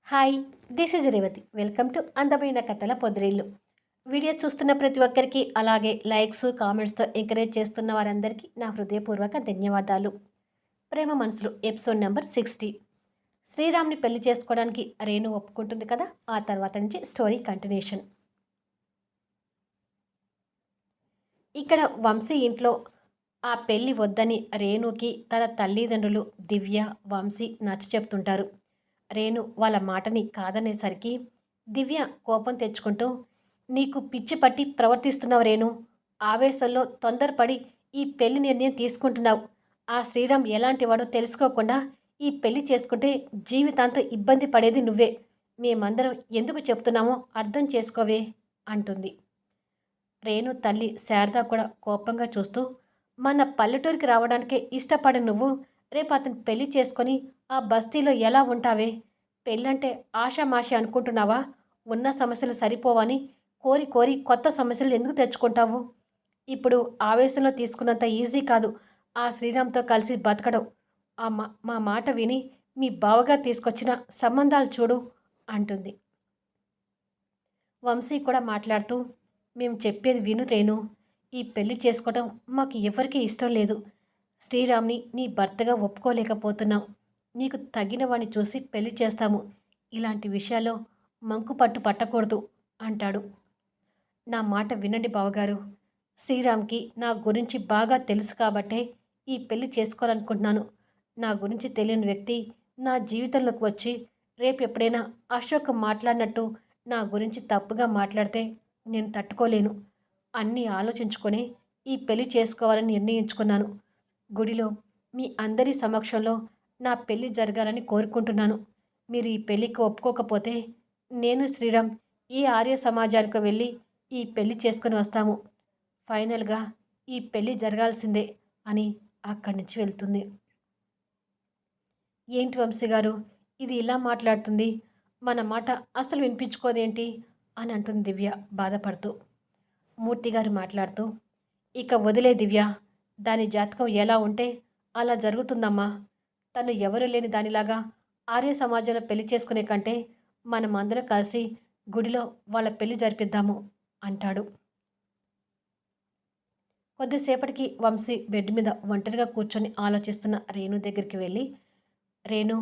Hi, this is Revathi. Welcome to అందమైన కథల పొదరిల్లు. Video చూస్తున్న ప్రతి ఒక్కరికి, అలాగే లైక్స్, కామెంట్స్తో ఎంకరేజ్ చేస్తున్న వారందరికీ నా హృదయపూర్వక ధన్యవాదాలు. ప్రేమ మనసులు ఎపిసోడ్ నెంబర్ 60. శ్రీరామ్ని పెళ్లి చేసుకోవడానికి రేణు ఒప్పుకుంటుంది కదా, ఆ తర్వాత నుంచి స్టోరీ కంటిన్యూషన్. ఇక్కడ వంశీ ఇంట్లో ఆ పెళ్లి వద్దని రేణుకి తన తల్లిదండ్రులు దివ్య, వంశీ నచ్చ చెప్తుంటారు. రేణు వాళ్ళ మాటని కాదనేసరికి దివ్య కోపం తెచ్చుకుంటూ, నీకు పిచ్చి పట్టి ప్రవర్తిస్తున్నావు రేణు. ఆవేశంలో తొందరపడి ఈ పెళ్లి నిర్ణయం తీసుకుంటున్నావు. ఆ శ్రీరామ్ ఎలాంటివాడో తెలుసుకోకుండా ఈ పెళ్లి చేసుకుంటే జీవితాంతం ఇబ్బంది పడేది నువ్వే. మేమందరం ఎందుకు చెప్తున్నామో అర్థం చేసుకోవే అంటుంది. రేణు తల్లి శారద కూడా కోపంగా చూస్తూ, మన పల్లెటూరికి రావడానికే ఇష్టపడి నువ్వు రేపు అతను పెళ్లి చేసుకొని ఆ బస్తీలో ఎలా ఉంటావే? పెళ్ళంటే ఆషామాషి అనుకుంటున్నావా? ఉన్న సమస్యలు సరిపోవని కోరి కోరి కొత్త సమస్యలు ఎందుకు తెచ్చుకుంటావు? ఇప్పుడు ఆవేశంలో తీసుకున్నంత ఈజీ కాదు ఆ శ్రీరామ్తో కలిసి బతకడం. మా మాట విని మీ బావగారు తీసుకొచ్చిన సంబంధాలు చూడు అంటుంది. వంశీ కూడా మాట్లాడుతూ, మేము చెప్పేది విను రేణు. ఈ పెళ్లి చేసుకోవడం మాకు ఎవరికీ ఇష్టం లేదు. శ్రీరామ్ని నీ భర్తగా ఒప్పుకోలేకపోతున్నాం. నీకు తగిన వాణ్ణి చూసి పెళ్లి చేస్తాము. ఇలాంటి విషయాల్లో మంకు పట్టు పట్టకూడదు అంటాడు. నా మాట వినండి బావగారు. శ్రీరామ్కి నా గురించి బాగా తెలుసు కాబట్టే ఈ పెళ్లి చేసుకోవాలనుకుంటున్నాను. నా గురించి తెలియని వ్యక్తి నా జీవితంలోకి వచ్చి రేపు ఎప్పుడైనా అశోక్ మాట్లాడినట్టు నా గురించి తప్పుగా మాట్లాడితే నేను తట్టుకోలేను. అన్నీ ఆలోచించుకొని ఈ పెళ్లి చేసుకోవాలని నిర్ణయించుకున్నాను. గుడిలో మీ అందరి సమక్షంలో నా పెళ్లి జరగాలని కోరుకుంటున్నాను. మీరు ఈ పెళ్లికి ఒప్పుకోకపోతే నేను శ్రీరామ్ ఈ ఆర్య సమాజానికి వెళ్ళి ఈ పెళ్లి చేసుకొని వస్తాము. ఫైనల్గా ఈ పెళ్లి జరగాల్సిందే అని అక్కడి నుంచి వెళ్తుంది. ఏంటి వంశీ గారు, ఇది ఇలా మాట్లాడుతుంది? మన మాట అసలు వినిపించుకోదేంటి అని అంటుంది దివ్య బాధపడుతూ. మూర్తిగారు మాట్లాడుతూ, ఇక వదిలే దివ్య. దాని జాతకం ఎలా ఉంటే అలా జరుగుతుందమ్మా. తను ఎవరు లేని దానిలాగా ఆర్య సమాజంలో పెళ్లి చేసుకునే కంటే మనం అందరం కలిసి గుడిలో వాళ్ళ పెళ్లి జరిపిద్దాము అంటాడు. కొద్దిసేపటికి వంశీ బెడ్ మీద ఒంటరిగా కూర్చొని ఆలోచిస్తున్న రేణు దగ్గరికి వెళ్ళి, రేణు,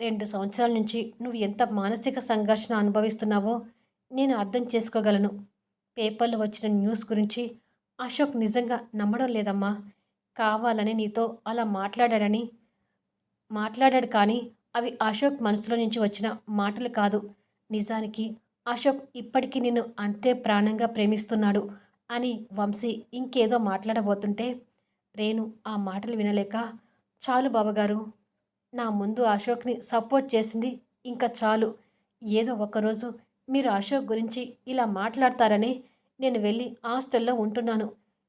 2 సంవత్సరాల నుంచి నువ్వు ఎంత మానసిక సంఘర్షణ అనుభవిస్తున్నావో నేను అర్థం చేసుకోగలను. పేపర్లో వచ్చిన న్యూస్ గురించి అశోక్ నిజంగా నమ్మడం లేదమ్మా. కావాలని నీతో అలా మాట్లాడాడు కానీ అవి అశోక్ మనసులో నుంచి వచ్చిన మాటలు కాదు. నిజానికి అశోక్ ఇప్పటికీ నిన్ను అంతే ప్రాణంగా ప్రేమిస్తున్నాడు అని వంశీ ఇంకేదో మాట్లాడబోతుంటే రేణు ఆ మాటలు వినలేక, చాలు బావగారు, నా ముందు అశోక్ని సపోర్ట్ చేసింది ఇంకా చాలు. ఏదో ఒకరోజు మీరు అశోక్ గురించి ఇలా మాట్లాడతారని నేను వెళ్ళి హాస్టల్లో ఉంటున్నాను.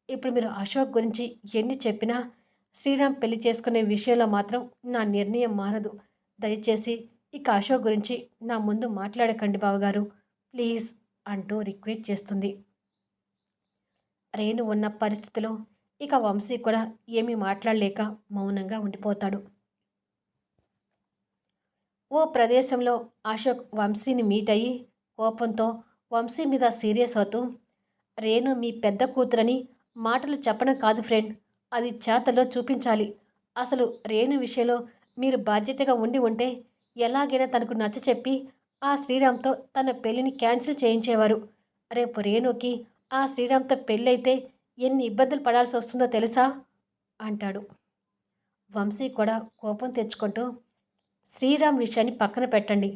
ఇప్పుడు మీరు అశోక్ గురించి ఎన్ని చెప్పినా శ్రీరామ్ పెళ్లి చేసుకునే విషయంలో మాత్రం నా నిర్ణయం మారదు. దయచేసి ఇక అశోక్ గురించి నా ముందు మాట్లాడకండి బావగారు, ప్లీజ్ అంటూ రిక్వెస్ట్ చేస్తుంది. రేణు ఉన్న పరిస్థితిలో ఇక వంశీ కూడా ఏమీ మాట్లాడలేక మౌనంగా ఉండిపోతాడు. ఓ ప్రదేశంలో అశోక్ వంశీని మీట్ అయ్యి కోపంతో వంశీ మీద సీరియస్ అవుతూ, రేణు మీ పెద్ద కూతురని మాటలు చెప్పడం కాదు ఫ్రెండ్, అది చేతల్లో చూపించాలి. అసలు రేణు విషయంలో మీరు బాధ్యతగా ఉండి ఉంటే ఎలాగైనా తనకు నచ్చచెప్పి ఆ శ్రీరామ్తో తన పెళ్లిని క్యాన్సిల్ చేయించేవారు. రేపు రేణుకి ఆ శ్రీరామ్తో పెళ్ళైతే ఎన్ని ఇబ్బందులు పడాల్సి వస్తుందో తెలుసా అంటాడు. వంశీ కూడా కోపం తెచ్చుకుంటూ, శ్రీరామ్ విషయాన్ని పక్కన పెట్టండి.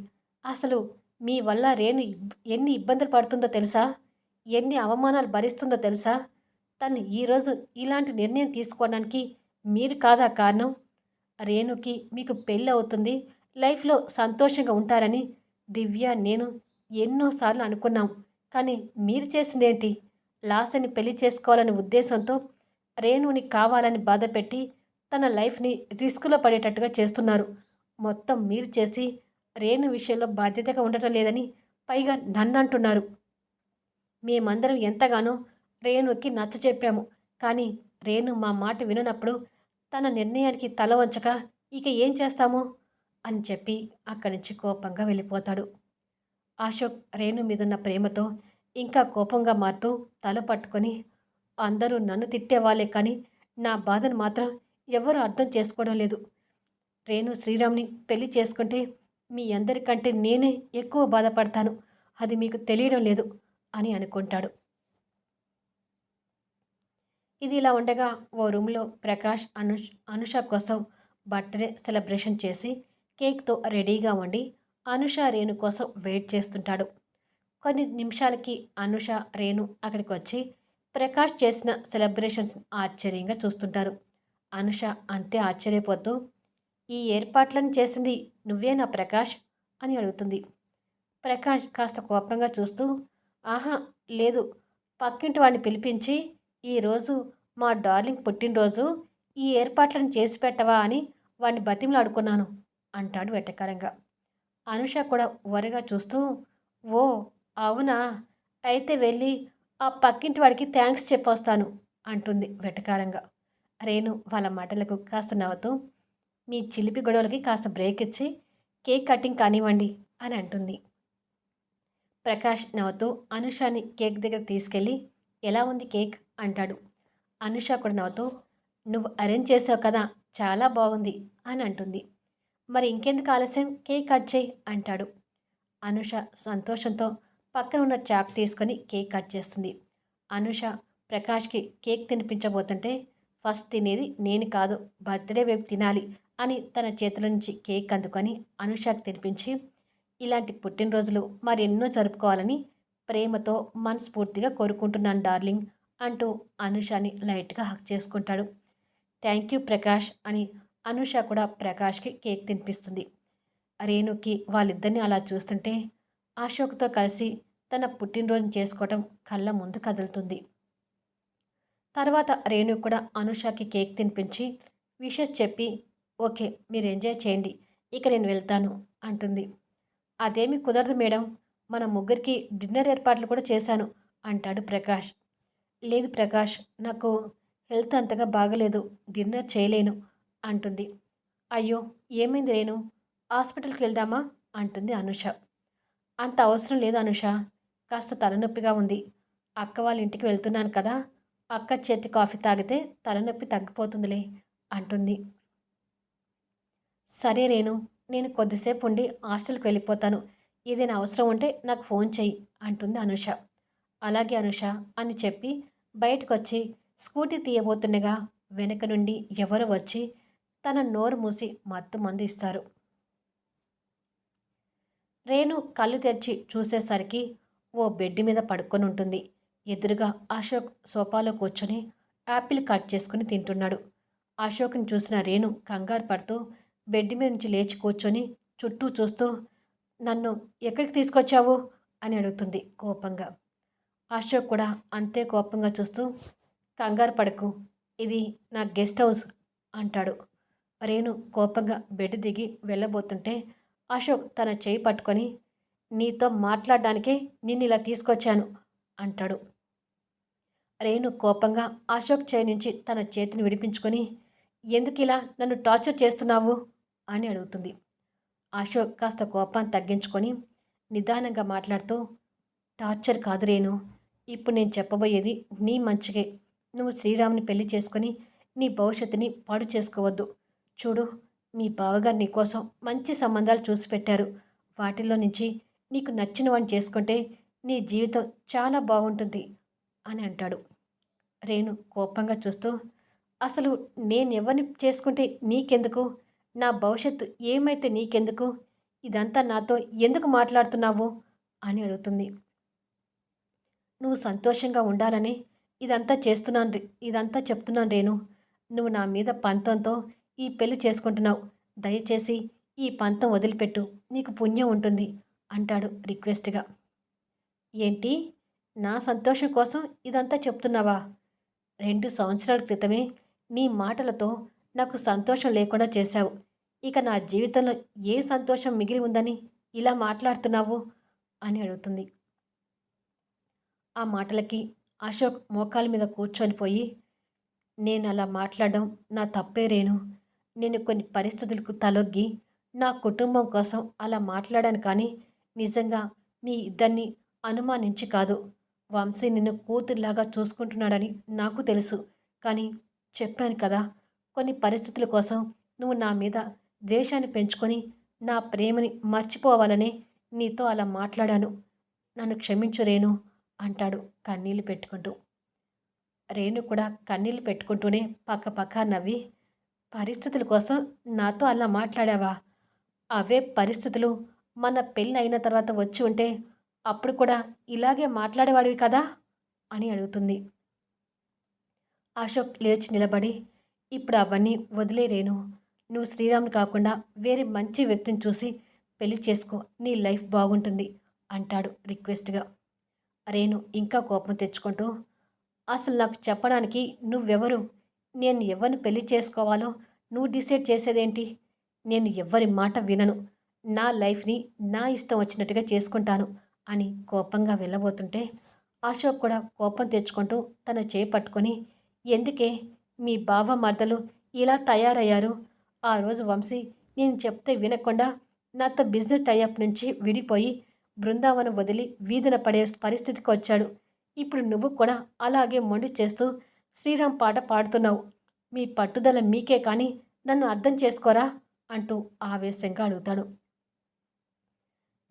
అసలు మీ వల్ల రేణు ఎన్ని ఇబ్బందులు పడుతుందో తెలుసా? ఎన్ని అవమానాలు భరిస్తుందో తెలుసా? తను ఈరోజు ఇలాంటి నిర్ణయం తీసుకోవడానికి మీరు కాదా కారణం? రేణుకి మీకు పెళ్ళి అవుతుంది, లైఫ్లో సంతోషంగా ఉంటారని దివ్య నేను ఎన్నోసార్లు అనుకున్నాం. కానీ మీరు చేసిందేంటి? లాస్ని పెళ్లి చేసుకోవాలనే ఉద్దేశంతో రేణుని కావాలని బాధపెట్టి తన లైఫ్ని రిస్క్లో పడేటట్టుగా చేస్తున్నారు. మొత్తం మీరు చేసి రేణు విషయంలో బాధ్యతగా ఉండటం లేదని పైగా నన్ను అంటున్నారు. మేమందరం ఎంతగానో రేణుకి నచ్చ చెప్పాము. కానీ రేణు మా మాట విననప్పుడు తన నిర్ణయానికి తల వంచక ఇక ఏం చేస్తాము? అని చెప్పి అక్కడి నుంచి కోపంగా వెళ్ళిపోతాడు. అశోక్ రేణు మీదున్న ప్రేమతో ఇంకా కోపంగా మారుతూ తల పట్టుకొని, అందరూ నన్ను తిట్టేవాళ్ళే కానీ నా బాధను మాత్రం ఎవరు అర్థం చేసుకోవడం లేదు. రేణు శ్రీరామ్‌ని పెళ్లి చేసుకుంటే మీ అందరికంటే నేనే ఎక్కువ బాధపడతాను. అది మీకు తెలియడం లేదు అని అనుకుంటాడు. ఇది ఇలా ఉండగా ఓ రూమ్‌లో ప్రకాష్ అనుష కోసం బర్త్‌డే సెలబ్రేషన్ చేసి కేక్‌తో రెడీగా ఉండి అనుష, రేణు కోసం వెయిట్ చేస్తుంటాడు. కొన్ని నిమిషాలకి అనుష, రేణు అక్కడికొచ్చి ప్రకాష్ చేసిన సెలబ్రేషన్స్ ఆశ్చర్యంగా చూస్తుంటారు. అనుష అంతే ఆశ్చర్యపోతూ, "ఈ ఏర్పాట్లను చేసింది నువ్వేనా ప్రకాష్?" అని అడుగుతుంది. ప్రకాష్ కాస్త కోపంగా చూస్తూ, "ఆహా! లేదు. పక్కింటి వాడిని పిలిపించి, ఈరోజు మా డార్లింగ్ పుట్టినరోజు, ఈ ఏర్పాట్లను చేసి పెట్టవా అని వాడిని బతిమలాడుకున్నాను" అంటాడు వెటకారంగా. అనుష కూడా ఓరగా చూస్తూ, "ఓహ్! అవునా? అయితే వెళ్ళి ఆ పక్కింటి వాడికి థాంక్స్ చెప్పొస్తాను" అంటుంది వెటకారంగా. రేణు వాళ్ళ మాటలకు కాస్త నవ్వుతూ, "మీ చిలిపి గొడవలకి కాస్త బ్రేక్ ఇచ్చి కేక్ కటింగ్ కానివ్వండి" అని అంటుంది. ప్రకాష్ నవ్వుతూ అనుషని కేక్ దగ్గరకు తీసుకెళ్ళి, "ఎలా ఉంది కేక్?" అంటాడు. అనుష కూడా నవ్వుతూ, "నువ్వు అరేంజ్ చేసావు కదా! చాలా బాగుంది" అని అంటుంది. "మరి ఇంకెందుకు ఆలస్యం, కేక్ కట్ చేయి" అంటాడు. అనుష సంతోషంతో పక్కన ఉన్న చాక్ తీసుకొని కేక్ కట్ చేస్తుంది. అనుష ప్రకాష్‌కి కేక్ తినిపించబోతుంటే, "ఫస్ట్ తినేది నేను కాదు, బర్త్‌డే వైపు తినాలి" అని తన చేతుల నుంచి కేక్ అందుకొని అనుషకి తినిపించి, "ఇలాంటి పుట్టినరోజులు మరెన్నో జరుపుకోవాలని ప్రేమతో మనస్ఫూర్తిగా కోరుకుంటున్నాను డార్లింగ్" అంటూ అనుషని లైట్‌గా హగ్ చేసుకుంటాడు. "థ్యాంక్ యూ ప్రకాష్" అని అనుష కూడా ప్రకాష్‌కి కేక్ తినిపిస్తుంది. రేణుకి వాళ్ళిద్దరిని అలా చూస్తుంటే అశోక్‌తో కలిసి తన పుట్టినరోజుని చేసుకోవటం కళ్ళ ముందు కదులుతుంది. తర్వాత రేణు కూడా అనుషకి కేక్ తినిపించి విషెస్ చెప్పి, "ఓకే, మీరు ఎంజాయ్ చేయండి. ఇక నేను వెళ్తాను" అంటుంది. "అదేమీ కుదరదు మేడం. మన ముగ్గురికి డిన్నర్ ఏర్పాట్లు కూడా చేశాను" అంటాడు ప్రకాష్. "లేదు ప్రకాష్, నాకు హెల్త్ అంతగా బాగలేదు. డిన్నర్ చేయలేను" అంటుంది. "అయ్యో! ఏమైంది రేణు? హాస్పిటల్‌కి వెళ్దామా?" అంటుంది అనుష. "అంత అవసరం లేదు అనుష. కాస్త తలనొప్పిగా ఉంది. అక్క వాళ్ళ ఇంటికి వెళ్తున్నాను కదా! అక్క చేతి కాఫీ తాగితే తలనొప్పి తగ్గిపోతుందిలే" అంటుంది. "సరే రేణు, నేను కొద్దిసేపు ఉండి హాస్టల్‌కి వెళ్ళిపోతాను. ఏదైనా అవసరం ఉంటే నాకు ఫోన్ చెయ్యి" అంటుంది అనుష. "అలాగే అనుష" అని చెప్పి బయటకొచ్చి స్కూటీ తీయబోతుండగా వెనక నుండి ఎవరో వచ్చి తన నోరు మూసి మత్తు మందు ఇస్తారు. రేణు కళ్ళు తెరిచి చూసేసరికి ఓ బెడ్ మీద పడుకొని ఉంటుంది. ఎదురుగా అశోక్ సోఫాలో కూర్చొని యాపిల్ కట్ చేసుకుని తింటున్నాడు. అశోక్‌ని చూసిన రేణు కంగారు పడుతూ బెడ్ మీద నుంచి లేచి కూర్చొని చుట్టూ చూస్తూ, "నన్ను ఎక్కడికి తీసుకొచ్చావు?" అని అడుగుతుంది కోపంగా. అశోక్ కూడా అంతే కోపంగా చూస్తూ, "కంగారు పడకు. ఇది నా గెస్ట్ హౌస్" అంటాడు. రేణు కోపంగా బెడ్ దిగి వెళ్ళబోతుంటే అశోక్ తన చేయి పట్టుకొని, "నీతో మాట్లాడడానికే నిన్నిలా తీసుకొచ్చాను" అంటాడు. రేణు కోపంగా అశోక్ చేయి నుంచి తన చేతిని విడిపించుకొని, "ఎందుకిలా నన్ను టార్చర్ చేస్తున్నావు?" అని అడుగుతుంది. అశోక్ కాస్త కోపాన్ని తగ్గించుకొని నిదానంగా మాట్లాడుతూ, "టార్చర్ కాదు రేణు. ఇప్పుడు నేను చెప్పబోయేది నీ మంచికే. నువ్వు శ్రీరామ్‌ని పెళ్లి చేసుకొని నీ భవిష్యత్తుని పాడు చేసుకోవద్దు. చూడు, మీ బావగారు నీకోసం మంచి సంబంధాలు చూసి పెట్టారు. వాటిల్లో నుంచి నీకు నచ్చిన వాడిని చేసుకుంటే నీ జీవితం చాలా బాగుంటుంది" అని అంటాడు. రేణు కోపంగా చూస్తూ, "అసలు నేనెవరిని చేసుకుంటే నీకెందుకు? నా భవిష్యత్తు ఏమైతే నీకెందుకు? ఇదంతా నాతో ఎందుకు మాట్లాడుతున్నావు?" అని అడుగుతుంది. "నువ్వు సంతోషంగా ఉండాలని ఇదంతా చెప్తున్నాను రేణు. నువ్వు నా మీద పంతంతో ఈ పెళ్లి చేసుకుంటున్నావు. దయచేసి ఈ పంతం వదిలిపెట్టు. నీకు పుణ్యం ఉంటుంది" అంటాడు రిక్వెస్ట్‌గా. "ఏంటి? నా సంతోషం కోసం ఇదంతా చెప్తున్నావా? 2 సంవత్సరాల క్రితమే నీ మాటలతో నాకు సంతోషం లేకుండా చేశావు. ఇక నా జీవితంలో ఏ సంతోషం మిగిలి ఉందని ఇలా మాట్లాడుతున్నావు?" అని అడుగుతుంది. ఆ మాటలకి అశోక్ మోకాళ్ళ మీద కూర్చొని పోయి, "నేనలా మాట్లాడడం నా తప్పే రేణు. నేను కొన్ని పరిస్థితులకు తలొగ్గి నా కుటుంబం కోసం అలా మాట్లాడాను కానీ, నిజంగా మీ ఇద్దరిని అనుమానించి కాదు. వంశీ నిన్ను కూతురిలాగా చూసుకుంటున్నాడని నాకు తెలుసు. కానీ చెప్పాను కదా! కొన్ని పరిస్థితుల కోసం నువ్వు నా మీద ద్వేషాన్ని పెంచుకొని, నా ప్రేమని మర్చిపోవాలనే నీతో అలా మాట్లాడాను. నన్ను క్షమించు రేణు అంటాడు కన్నీళ్లు పెట్టుకుంటూ. రేణు కూడా కన్నీళ్లు పెట్టుకుంటూనే పక్కపక్క నవ్వి, పరిస్థితుల కోసం నాతో అలా మాట్లాడావా? అవే పరిస్థితులు మన పెళ్ళి అయిన తర్వాత వచ్చి ఉంటే అప్పుడు కూడా ఇలాగే మాట్లాడేవాడివి కదా అని అడుగుతుంది. అశోక్ లేచి నిలబడి, ఇప్పుడు అవన్నీ వదిలేరేను. నువ్వు శ్రీరామ్ని కాకుండా వేరే మంచి వ్యక్తిని చూసి పెళ్లి చేసుకో, నీ లైఫ్ బాగుంటుంది అంటాడు రిక్వెస్ట్గా. రేణు ఇంకా కోపం తెచ్చుకుంటూ, అసలు నాకు చెప్పడానికి నువ్వెవరు? నేను ఎవరిని పెళ్లి చేసుకోవాలో నువ్వు డిసైడ్ చేసేదేంటి? నేను ఎవ్వరి మాట వినను. నా లైఫ్‌ని నా ఇష్టం వచ్చినట్టుగా చేసుకుంటాను అని కోపంగా వెళ్ళబోతుంటే, అశోక్ కూడా కోపం తెచ్చుకుంటూ తన చేయి పట్టుకొని, ఎందుకే మీ బావ మరదలు ఇలా తయారయ్యారు? ఆ రోజు వంశీ నేను చెప్తే వినకుండా నాతో బిజినెస్ టైఅప్ నుంచి విడిపోయి బృందావనం వదిలి వీధిన పడే పరిస్థితికి వచ్చాడు. ఇప్పుడు నువ్వు కూడా అలాగే మొండి చేస్తూ శ్రీరామ్ పాట పాడుతున్నావు. మీ పట్టుదల మీకే కానీ నన్ను అర్థం చేసుకోరా అంటూ ఆవేశంగా అడుగుతాడు.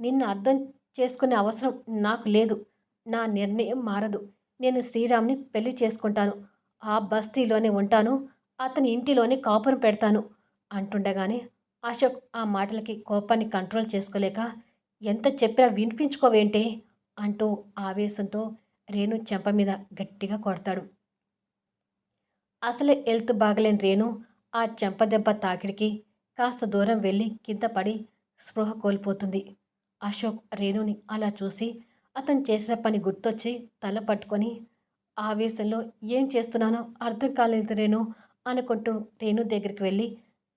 నిన్ను అర్థం చేసుకునే అవసరం నాకు లేదు. నా నిర్ణయం మారదు. నేను శ్రీరామ్‌ని పెళ్లి చేసుకుంటాను. ఆ బస్తీలోనే ఉంటాను. అతని ఇంటిలోనే కాపురం పెడతాను అంటుండగానే అశోక్ ఆ మాటలకి కోపాన్ని కంట్రోల్ చేసుకోలేక, ఎంత చెప్పినా వినిపించుకోవేంటే అంటూ ఆవేశంతో రేణు చెంప మీద గట్టిగా కొడతాడు. అసలే హెల్త్ బాగలేని రేణు ఆ చెంపదెబ్బ తాకిడికి కాస్త దూరం వెళ్ళి కింద పడి స్పృహ కోల్పోతుంది. అశోక్ రేణుని అలా చూసి అతను చేసిన పని గుర్తొచ్చి తల పట్టుకొని, ఆవేశంలో ఏం చేస్తున్నానో అర్థం కాలేదు రేణు అనుకుంటూ రేణు దగ్గరికి వెళ్ళి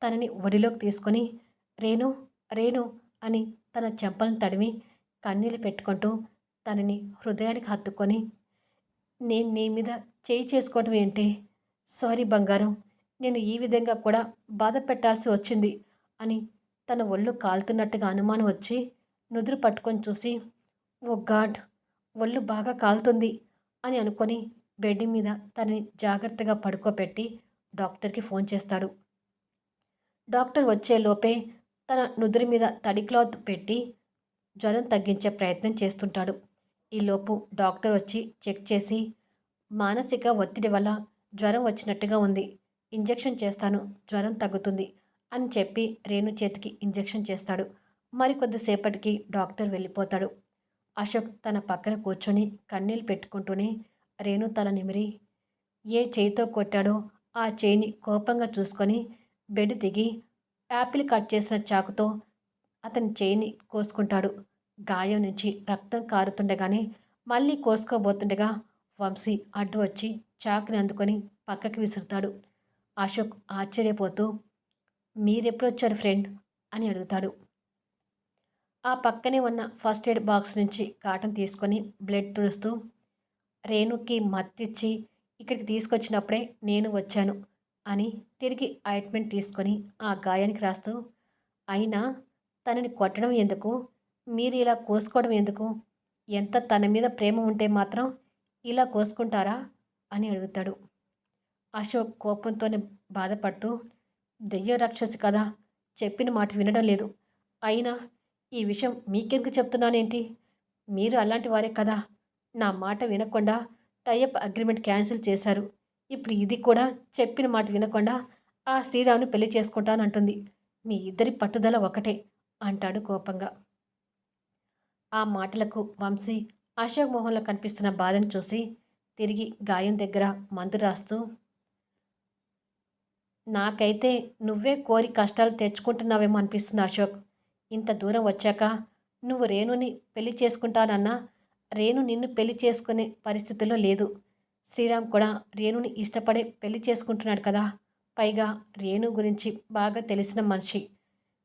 తనని ఒడిలోకి తీసుకొని, రేణు రేణు అని తన చెంపలను తడిమి కన్నీళ్ళు పెట్టుకుంటూ తనని హృదయానికి హత్తుకొని, నేను నీ మీద చేయి చేసుకోవటం ఏంటి? సారీ బంగారం. నేను ఈ విధంగా కూడా బాధ పెట్టాల్సి వచ్చింది అని తన ఒళ్ళు కాలుతున్నట్టుగా అనుమానం వచ్చి నుదురు పట్టుకొని చూసి, ఓ గాడ్! ఒళ్ళు బాగా కాలుతుంది అని అనుకొని బెడ్ మీద తనని జాగ్రత్తగా పడుకోబెట్టి డాక్టర్‌కి ఫోన్ చేస్తాడు. డాక్టర్ వచ్చేలోపే తన నుదురు మీద తడి క్లాత్ పెట్టి జ్వరం తగ్గించే ప్రయత్నం చేస్తుంటాడు. ఈలోపు డాక్టర్ వచ్చి చెక్ చేసి, మానసిక ఒత్తిడి వల్ల జ్వరం వచ్చినట్టుగా ఉంది. ఇంజెక్షన్ చేస్తాను, జ్వరం తగ్గుతుంది అని చెప్పి రేణు చేతికి ఇంజెక్షన్ చేస్తాడు. మరికొద్దిసేపటికి డాక్టర్ వెళ్ళిపోతాడు. అశోక్ తన పక్కన కూర్చొని కన్నీళ్ళు పెట్టుకుంటూనే రేణు తల నిమిరి, ఏ చేయితో కొట్టాడో ఆ చేయిని కోపంగా చూసుకొని బెడ్ దిగి యాపిల్ కట్ చేసిన చాకుతో అతని చేయిని కోసుకుంటాడు. గాయం నుంచి రక్తం కారుతుండగానే మళ్ళీ కోసుకోబోతుండగా వంశీ అడ్డు వచ్చి చాకుని అందుకొని పక్కకి విసురుతాడు. అశోక్ ఆశ్చర్యపోతూ, మీరెప్పుడొచ్చారు ఫ్రెండ్ అని అడుగుతాడు. ఆ పక్కనే ఉన్న ఫస్ట్ ఎయిడ్ బాక్స్ నుంచి కాటన్ తీసుకొని బ్లడ్ తుడుస్తూ, రేణుకి మత్తిచ్చి ఇక్కడికి తీసుకొచ్చినప్పుడే నేను వచ్చాను అని తిరిగి ఆయింట్మెంట్ తీసుకొని ఆ గాయానికి రాస్తూ, అయినా తనని కొట్టడం ఎందుకు? మీరు ఇలా కోసుకోవడం ఎందుకు? ఎంత తన మీద ప్రేమ ఉంటే మాత్రం ఇలా కోసుకుంటారా అని అడుగుతాడు. అశోక్ కోపంతోనే బాధపడుతూ, దెయ్యం రాక్షసి కదా, చెప్పిన మాట వినడం లేదు. అయినా ఈ విషయం మీకెందుకు చెప్తున్నానేంటి? మీరు అలాంటి వారే కదా. నా మాట వినకుండా టైఅప్ అగ్రిమెంట్ క్యాన్సిల్ చేశారు. ఇప్పుడు ఇది కూడా చెప్పిన మాట వినకుండా ఆ శ్రీరామ్‌ని పెళ్లి చేసుకుంటానంటుంది. మీ ఇద్దరి పట్టుదల ఒకటే అంటాడు కోపంగా. ఆ మాటలకు వంశీ అశోక్ మొహంలో కనిపిస్తున్న బాధను చూసి తిరిగి గాయం దగ్గర మందు రాస్తూ, నాకైతే నువ్వే కోరి కష్టాలు తెచ్చుకుంటున్నావేమో అనిపిస్తుంది అశోక్. ఇంత దూరం వచ్చాక నువ్వు రేణుని పెళ్లి చేసుకుంటానన్నా రేణు నిన్ను పెళ్లి చేసుకునే పరిస్థితుల్లో లేదు. శ్రీరామ్ కూడా రేణుని ఇష్టపడే పెళ్లి చేసుకుంటున్నాడు కదా. పైగా రేణు గురించి బాగా తెలిసిన మనిషి.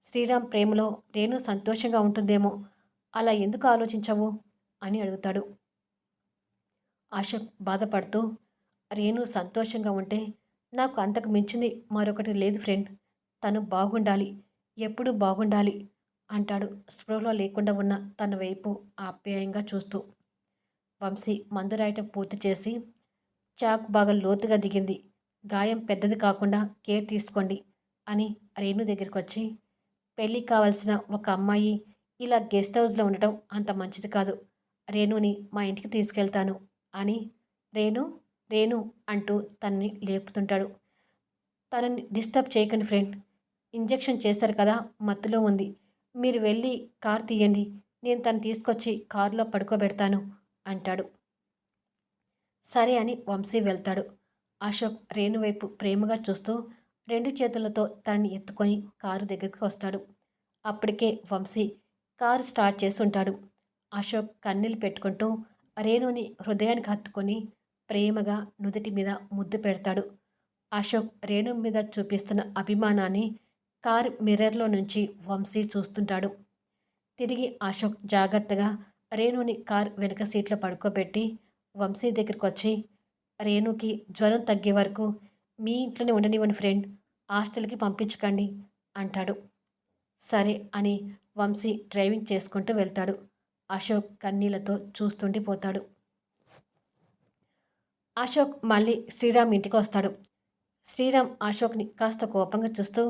శ్రీరామ్ ప్రేమలో రేణు సంతోషంగా ఉంటుందేమో. అలా ఎందుకు ఆలోచించవు అని అడుగుతాడు. అశోక్ బాధపడుతూ, రేణు సంతోషంగా ఉంటే నాకు అంతకు మించింది మరొకటి లేదు ఫ్రెండ్. తను బాగుండాలి. ఎప్పుడూ బాగుండాలి అంటాడు స్పృహలో లేకుండా ఉన్న తన వైపు ఆప్యాయంగా చూస్తూ. వంశీ మందు రాయటం పూర్తి చేసి చాకు బాగా లోతుగా దిగింది. గాయం పెద్దది కాకుండా కేర్ తీసుకోండి అని రేణు దగ్గరికొచ్చి, పెళ్ళికి కావాల్సిన ఒక అమ్మాయి ఇలా గెస్ట్ హౌస్లో ఉండటం అంత మంచిది కాదు. రేణుని మా ఇంటికి తీసుకెళ్తాను అని రేణు రేణు అంటూ తనని లేపుతుంటాడు. తనని డిస్టర్బ్ చేయకండి ఫ్రెండ్. ఇంజెక్షన్ చేశారు కదా, మత్తులో ఉంది. మీరు వెళ్ళి కార్ తీయండి. నేను తను తీసుకొచ్చి కారులో పడుకోబెడతాను అంటాడు. సరే అని వంశీ వెళ్తాడు. అశోక్ రేణు వైపు ప్రేమగా చూస్తూ 2 చేతులతో తనని ఎత్తుకొని కారు దగ్గరికి వస్తాడు. అప్పటికే వంశీ కారు స్టార్ట్ చేసి ఉంటాడు. అశోక్ కన్నీళ్ళు పెట్టుకుంటూ రేణుని హృదయానికి హత్తుకొని ప్రేమగా నుదుటి మీద ముద్దు పెడతాడు. అశోక్ రేణు మీద చూపిస్తున్న అభిమానాన్ని కారు మిర్రర్లో నుంచి వంశీ చూస్తుంటాడు. తిరిగి అశోక్ జాగ్రత్తగా రేణుని కార్ వెనక సీట్లో పడుకోబెట్టి వంశీ దగ్గరికి వచ్చి, రేణుకి జ్వరం తగ్గే వరకు మీ ఇంట్లోనే ఉండనివ్వండి ఫ్రెండ్, హాస్టల్కి పంపించకండి అంటాడు. సరే అని వంశీ డ్రైవింగ్ చేసుకుంటూ వెళ్తాడు. అశోక్ కన్నీళ్లతో చూస్తుండిపోతాడు. అశోక్ మళ్ళీ శ్రీరామ్ ఇంటికి వస్తాడు. శ్రీరామ్ అశోక్ని కాస్త కోపంగా చూస్తూ,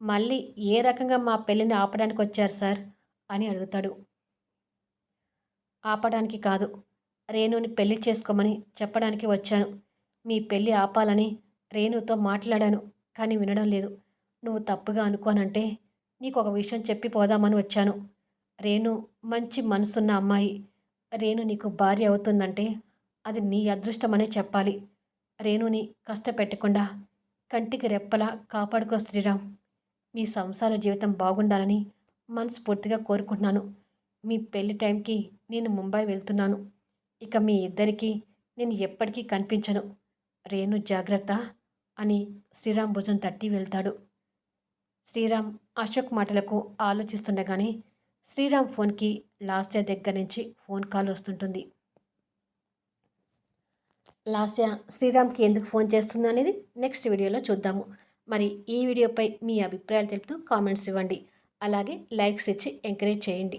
మళ్ళీ ఏ రకంగా మా పెళ్ళిని ఆపడానికి వచ్చారు సార్ అని అడుగుతాడు. ఆపడానికి కాదు, రేణుని పెళ్లి చేసుకోమని చెప్పడానికి వచ్చాను. మీ పెళ్ళి ఆపాలని రేణుతో మాట్లాడాను, కానీ వినడం లేదు. నువ్వు తప్పుగా అనుకోనంటే నీకు ఒక విషయం చెప్పి పోదామని వచ్చాను. రేణు మంచి మనసున్న అమ్మాయి. రేణు నీకు భార్య అవుతుందంటే అది నీ అదృష్టమనే చెప్పాలి. రేణుని కష్టపెట్టకుండా కంటికి రెప్పలా కాపాడుకో శ్రీరామ్. మీ సంసార జీవితం బాగుండాలని మనస్ఫూర్తిగా కోరుకుంటున్నాను. మీ పెళ్లి టైంకి నేను ముంబై వెళ్తున్నాను. ఇక మీ ఇద్దరికీ నేను ఎప్పటికీ కనిపించను. రేణు జాగ్రత్త అని శ్రీరామ్ భుజం తట్టి వెళ్తాడు. శ్రీరామ్ అశోక్ మాటలకు ఆలోచిస్తుండగానే శ్రీరామ్ ఫోన్కి లాస్య దగ్గర నుంచి ఫోన్ కాల్ వస్తుంటుంది. లాస్య శ్రీరామ్కి ఎందుకు ఫోన్ చేస్తుంది అనేది నెక్స్ట్ వీడియోలో చూద్దాము. మరి ఈ వీడియోపై మీ అభిప్రాయాలు తెలుపుతూ కామెంట్స్ ఇవ్వండి. అలాగే లైక్స్ ఇచ్చి ఎంకరేజ్ చేయండి.